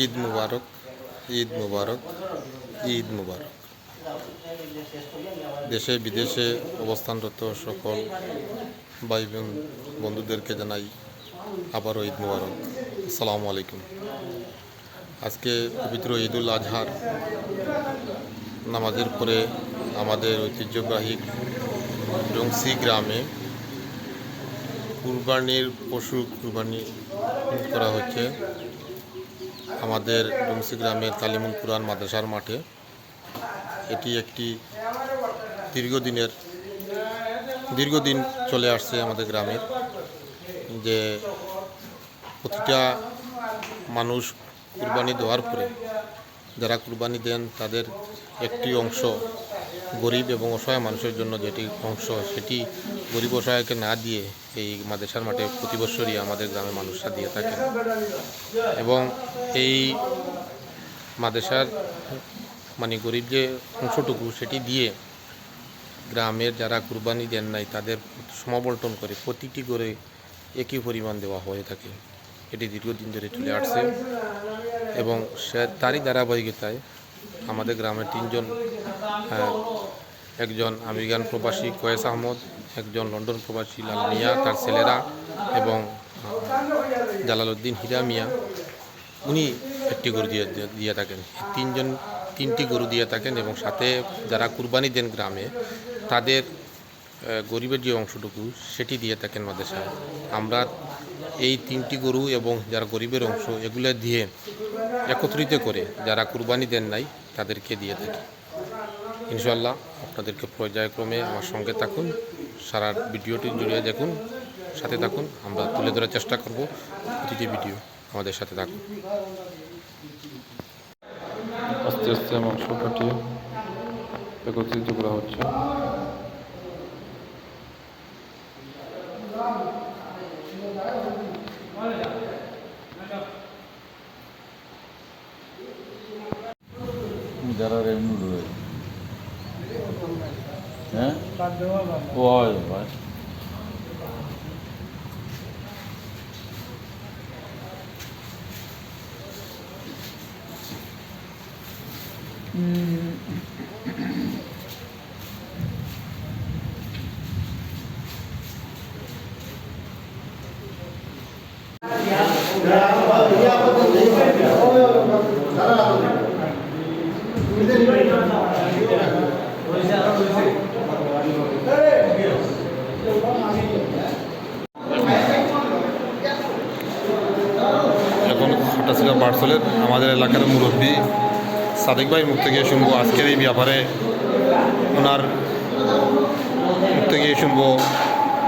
ঈদ মুবারক, ঈদ মুবারক, ঈদ মুবারক। দেশে বিদেশে অবস্থানরত সকল ভাই বন্ধুদেরকে জানাই আবারও ঈদ মুবারক। আসসালামু আলাইকুম। আজকে পবিত্র ঈদুল আজহার নামাজের পরে আমাদের ঐতিহ্যবাহী ডংসি গ্রামে কুরবানির পশু কুরবানি করা হচ্ছে। আমাদের ডংসি গ্রামের তালিমুল কুরআন মাদ্রাসার মাঠে এটি একটি দীর্ঘদিন চলে আসছে আমাদের গ্রামের, যে প্রতিটা মানুষ কুরবানি দেওয়ার পরে যারা কুরবানি দেন তাদের একটি অংশ গরিব এবং অসহায় মানুষের জন্য যেটি অংশ, সেটি গরিব অসহায়কে না দিয়ে এই মাদ্রাসার মাঠে প্রতি বছরই আমাদের গ্রামের মানুষরা দিয়ে থাকেন। এবং এই মাদ্রাসার গরিব যে অংশটুকু সেটি দিয়ে গ্রামের যারা কুরবানি দেন নাই তাদের সমাবর্তন করে প্রতিটি করে একই পরিমাণ দেওয়া হয়ে থাকে। এটি দীর্ঘদিন ধরে চলে আসছে এবং তারই ধারাবাহিকতায় আমাদের গ্রামের তিনজন, একজন আমেরিকান প্রবাসী কয়েস আহমদ, একজন লন্ডন প্রবাসী লাল মিয়া তার ছেলেরা এবং জালালউদ্দিন হীরা মিয়া, উনি একটি গরু দিয়ে থাকেন। তিনটি গরু দিয়ে থাকেন এবং সাথে যারা কুরবানি দেন গ্রামে তাদের গরিবের যে অংশটুকু সেটি দিয়ে থাকেন মাদ্রাসায়। আমরা এই তিনটি গরু এবং যারা গরিবের অংশ এগুলো দিয়ে একত্রিত করে যারা কুরবানি দেন নাই তাদেরকে দিয়ে থাকি। ইনশাআল্লাহ আপনাদেরকে পর্যায়ক্রমে আমার সঙ্গে থাকুন, সারা ভিডিওটি জুড়ে দেখুন, সাথে থাকুন। আমরা তুলে ধরার চেষ্টা করব প্রতিটি ভিডিও, আমাদের সাথে থাকুন। আস্তে আস্তে মাংস কাটিয়ে একত্রিত করা হচ্ছে। যারা রেভিনিউ রয়েছে হ্যাঁ ওই ভাই এখন হাটাছিলা বার্সেলের আমাদের এলাকার মুরব্বী সাদেক ভাইয়ের মুখ থেকে শুনবো আজকের এই ব্যাপারে, ওনার মুখ থেকে শুনবো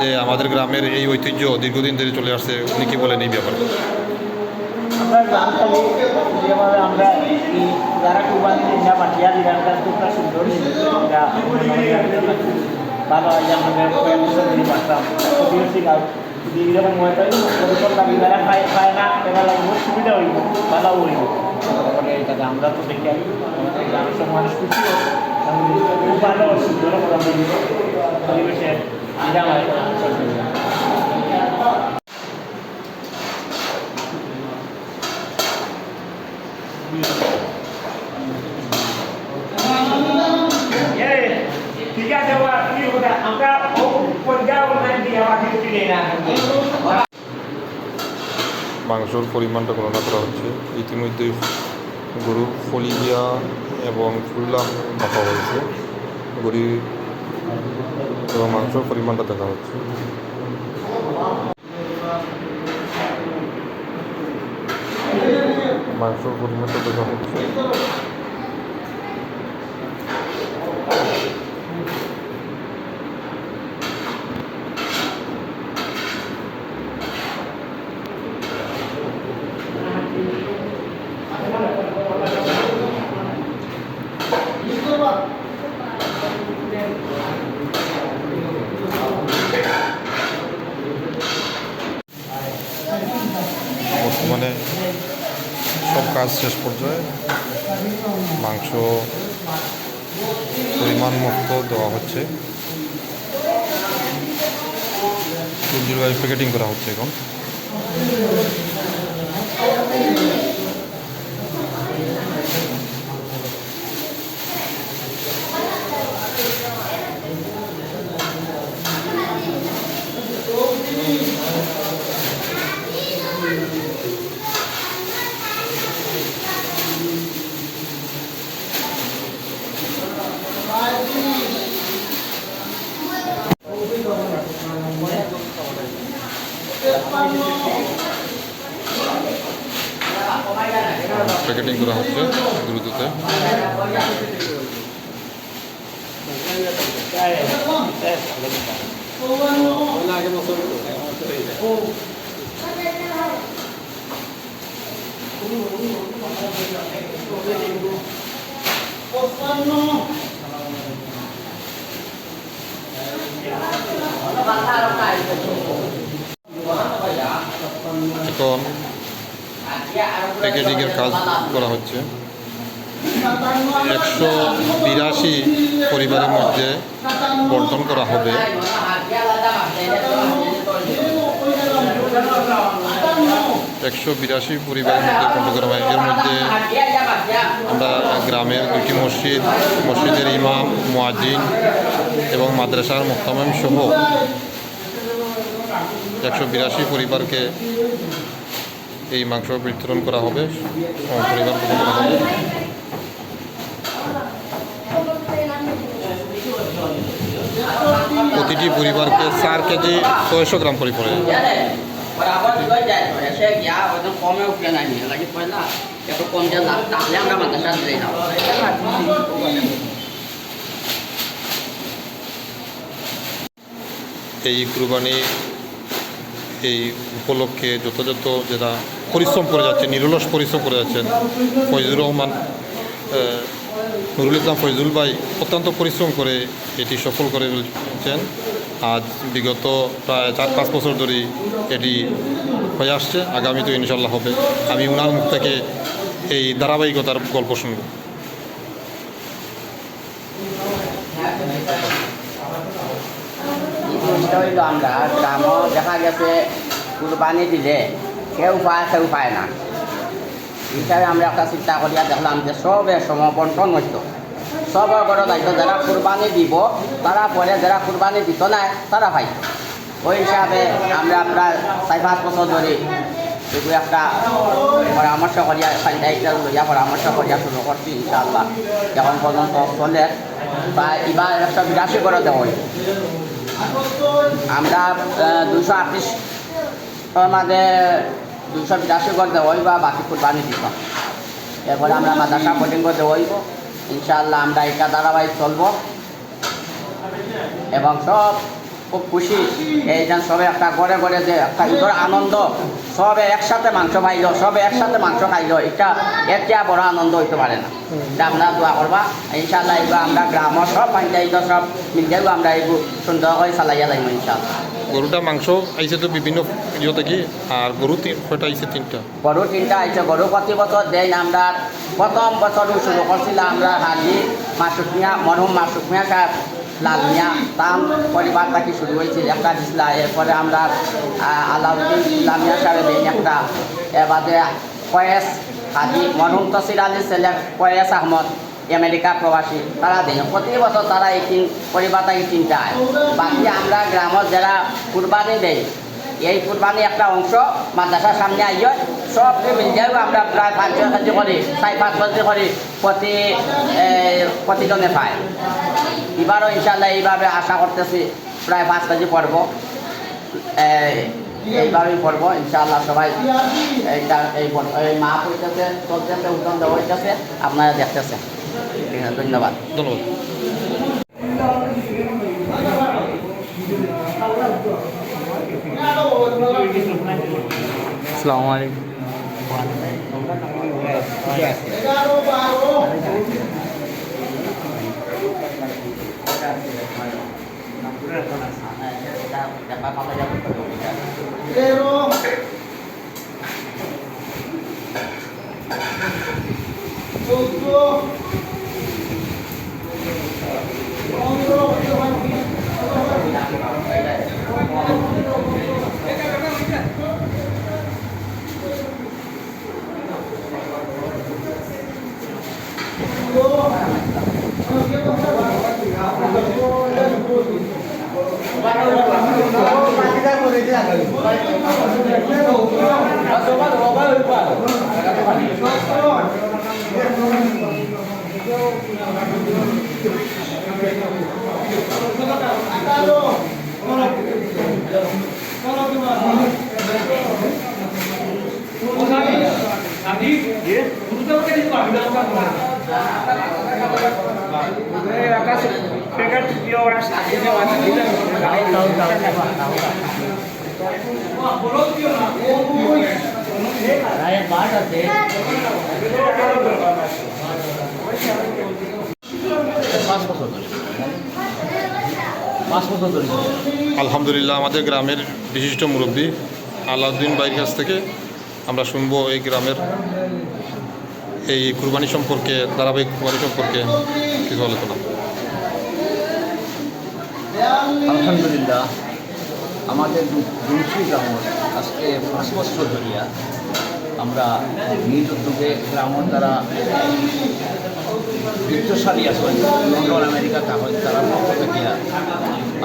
যে আমাদের গ্রামের এই ঐতিহ্য দীর্ঘদিন ধরে চলে আসছে। উনি কি বলেন এই ব্যাপারে? আমরা গ্রামখালি যেভাবে আমরা যারা কুরবানি দিন না পাঠিয়া দিলাম তার খুবটা সুন্দর ভালো হয় যে আমাদের কয়েক বছর ধরে পাঠতাম এইরকম মনে করি করতাম যারা খায় না এবার বহুত সুবিধা হইব, ভালো হইব। এটাকে আমরা তো দেখি গ্রামের সব মানুষ খুশি খুব ভালো সুন্দর পরিবেশের নিরাম হয়। মাংসর পরিমাণটা গণনা করা হচ্ছে। ইতিমধ্যে গরু ফলিয়া এবং ফুল্লা মাপা হয়েছে, গরু এবং মাংসর পরিমাণটা দেখা হচ্ছে। মাংসর পরিমাণটা দেখা হচ্ছে। বর্তমানে সব কাজ শেষ পর্যায়ে, মাংস পরিমাণ মতো দেওয়া হচ্ছে, প্যাকেটিং করা হচ্ছে এখন। প্যাকেটিং করা হচ্ছে দ্রুততে। এখন প্যাকেটিংয়ের কাজ করা হচ্ছে। 182 পরিবারের মধ্যে বন্টন করা হবে। 182 পরিবারের মধ্যে বন্টন করা হয়। এর মধ্যে আমরা গ্রামের 2টি মসজিদের ইমাম, মুয়াজ্জিন এবং মাদ্রাসার মুহতামিম সহ 182 পরিবারকে এই মাংস বিতরণ করা হবে, পরিবার বিতরণ করা হবে। প্রতিটি পরিবারকে 4 কেজি 600 গ্রাম করে পড়ে। এই কুরবানি এই উপলক্ষে যথাযথ যারা পরিশ্রম করে যাচ্ছেন, নিরলস পরিশ্রম করে যাচ্ছেন, ফয়জুর রহমান, নুরুল ইসলাম ফয়জুল ভাই অত্যন্ত পরিশ্রম করে এটি সফল করে ফেলছেন। আজ বিগত প্রায় 4-5 বছর ধরে এটি হয়ে আসছে, আগামীতে ইনশাল্লাহ হবে। আমি ওনার মুখ থেকে এই ধারাবাহিকতার গল্প শুনব। আমরা গ্রামও দেখা গেছে কুরবানি দিলে কেউ পায় না। হিসাবে আমরা একটা চিন্তা করিয়া দেখলাম যে সবে সমবন্টন হইত, সবার ঘরে দায়িত্ব যারা কুরবানি দিব তারা পরে, যারা কুরবানি দিত না তারা পাইত। ওই হিসাবে আমরা প্রায় 4-5 বছর ধরে এগুলো একটা পরামর্শ করিয়া লইয়া পরামর্শ করিয়া শুরু করছি। ইনশাআল্লাহ এখন পর্যন্ত চলে প্রায় এবার 182 করে দেওয়া হয়। আমরা 238 মাঝে 282 করে দেওয়া হইব, বাকি কুরবানি দিব। এরপরে আমরা মাদ্রাসা বোর্ডিং করে দেওয়া হইব। ইনশাআল্লাহ আমরা এটা ধারাবাহিক চলব এবং সব খুব খুশি। এই যে সবে একটা ঘরে ঘরে যে একটা ঈদের আনন্দ, সবে একসাথে মাংস পাইল, সবে একসাথে মাংস খাইল, এটা একটা বড় আনন্দ হইতে পারে না। এটা আপনারা দোয়া করবা। ইনশাআল্লাহ এইবার আমরা গ্রামের সব পঞ্চায়েত সব মিলিয়েও আমরা এইগুলো সুন্দর করে চালাইয়া যাইব ইনশাআল্লাহ। গরুটা মাংস আইছে তো বিভিন্ন ইয়ে থেকে, আর গরু কয়টা আইছে? 3টা গরু 3টা আইছে। গরু প্রতি বছর দেন। আমরা প্রথম বছর শুরু করছিলাম আমরা হাজি মাসুক মিয়া, মরহুম মাসুক মিয়া সাহেব, লাল মিয়া তাম পরিবার থেকে শুরু হয়েছে একটা দিসলা। এরপরে আমরা আলাউদ্দিন ইসলামিয়া সাহেব দেন একটা। এবারে কয়েস হাজি মরহুম তসির আলী ছেলে কয়েস আহমদ, আমেরিকা প্রবাসী, তারা দেন। প্রতি বছর তারা এই পরিবার থেকে 3টা আয়। বাকি আমরা গ্রামের যারা কুরবানি দেয়, এই কুরবানি একটা অংশ মাদ্রাসার সামনে আইয় সব মিলিয়েও আমরা প্রায় 5-6 কেজি করি, 4-5 কেজি করি প্রতিজনে পায়। এবারও ইনশাআল্লাহ এইভাবে আশা করতেছি প্রায় 5 কেজি পড়ব, এইভাবেই পড়ব ইনশাআল্লাহ। সবাই এইটা এই মা হইতেছে, চলতেছে, উত্তম দেওয়া হইতেছে, আপনারা দেখতেছেন। ধন্যবাদ। ধন্যবাদ। আসসালামু আলাইকুম। আলহামদুলিল্লাহ আমাদের গ্রামের বিশিষ্ট মুরব্বী আলাউদ্দিন ভাইয়ের কাছ থেকে আমরা শুনবো এই গ্রামের এই কুরবানি সম্পর্কে, ধারাবাহিক কুরবানি সম্পর্কে কিছু আলোচনা। আলহামদুলিল্লাহ আমাদের দুমশ্রী গ্রাম আজকে 5 বছর ধরিয়া আমরা নিজ উদ্যোগে গ্রামের দ্বারা বৃত্তশালী আছেন লন্ডন আমেরিকা তাহলে তারা পক্ষ থেকে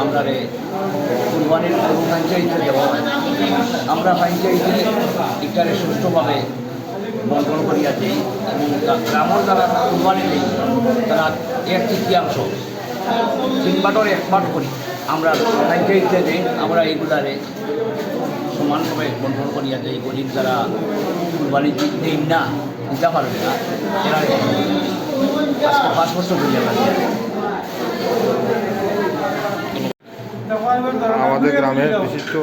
আমরা কুরবানির পঞ্চায়েতে দেওয়া হয়। আমরা পঞ্চায়েতে এটারে সুষ্ঠুভাবে বন্টন করিয়া দিই এবং গ্রামের দ্বারা কুরবানি দিই তারা 1/3 তিনবারের একবার করি আমরা পঞ্চায়েতে দিই। আমরা এইগুলারে সমানভাবে বন্টন করিয়া দিই। গরিব যারা কুরবানি দিই না দিতে পারবে না এরা আজকে 5 বছর ধরে লাগে। আমাদের গ্রামের বিশিষ্ট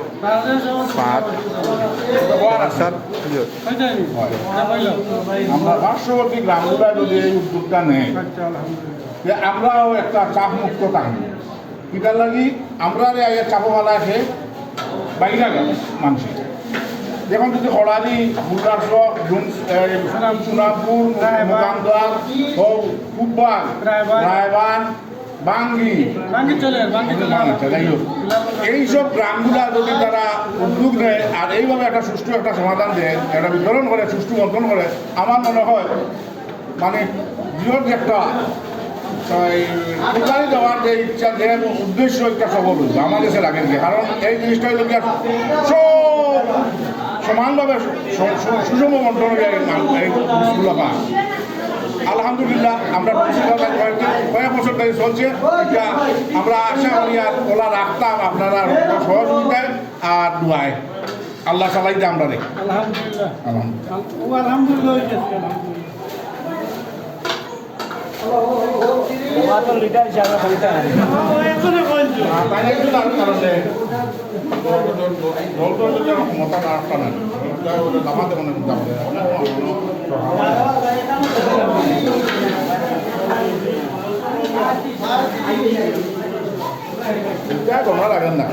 আমরা পার্শ্ববর্তী গ্রামগুলা যদি এই উদ্যোগটা নেই যে আমরাও একটা চাপ মুক্ত থাকবো। এটার লাগি আমরা চাপওয়ালা আছে বাইরা গেল মানুষের যেমন যদি হরালি বুলগার্স সোনাপুর মোকামদার কুব্বাল রায়বান বাঙ্গি যাই হোক এইসব গ্রামগুলা যদি তারা উদ্যোগ নেয় আর এইভাবে একটা সুষ্ঠু একটা সমাধান দেয়, একটা বিতরণ করে, সুষ্ঠু বন্টন করে, আমার মনে হয় মানে বৃহৎ একটা কুরবানি দেওয়ার যে ইচ্ছা যে উদ্দেশ্য একটা সফল হইব আমার কাছে লাগে। কারণ এই জিনিসটা হইল কি সব সমানভাবে সুষম বন্টন এই জিনিসগুলো পায়। আলহামদুলিল্লাহ আমরা কয়েক বছর ধরে চলছে। এটা আমরা আশা করি আর ওলা রাখতাম আপনারা সহযোগিতায় আর দোয়ায় আল্লাহ চালাইতে আমরা দেখি। লিডার হিসাবে ক্ষমতা রাখতাম না আমাদের অনেক তোমরা লাগেন না।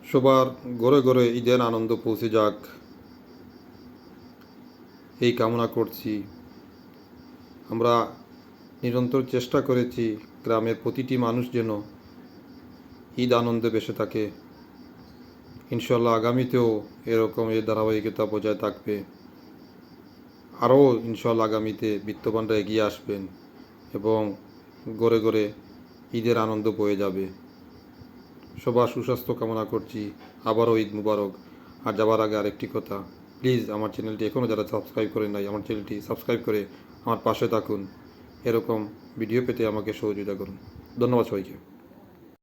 সবার ঘরে ঘরে ঈদের আনন্দ পৌঁছে যাক এই কামনা করছি। আমরা নিরন্তর চেষ্টা করেছি গ্রামের প্রতিটি মানুষ যেন ঈদ আনন্দে বেসে থাকে। ইনশাল্লাহ আগামীতেও এরকম এই ধারাবাহিকতা বজায় থাকবে। আরও ইনশাল্লাহ আগামীতে বিত্তবানরা এগিয়ে আসবেন এবং ঘরে ঘরে ঈদের আনন্দ বয়ে যাবে। সবার সুস্বাস্থ্য কামনা করছি। আবারও ঈদ মুবারক। আর যাবার আগে আরেকটি কথা, প্লিজ আমার চ্যানেলটি এখনও যারা সাবস্ক্রাইব করেন নাই আমার চ্যানেলটি সাবস্ক্রাইব করে আমার পাশে থাকুন। এরকম ভিডিও পেতে আমাকে সহযোগিতা করুন। ধন্যবাদ সবাইকে।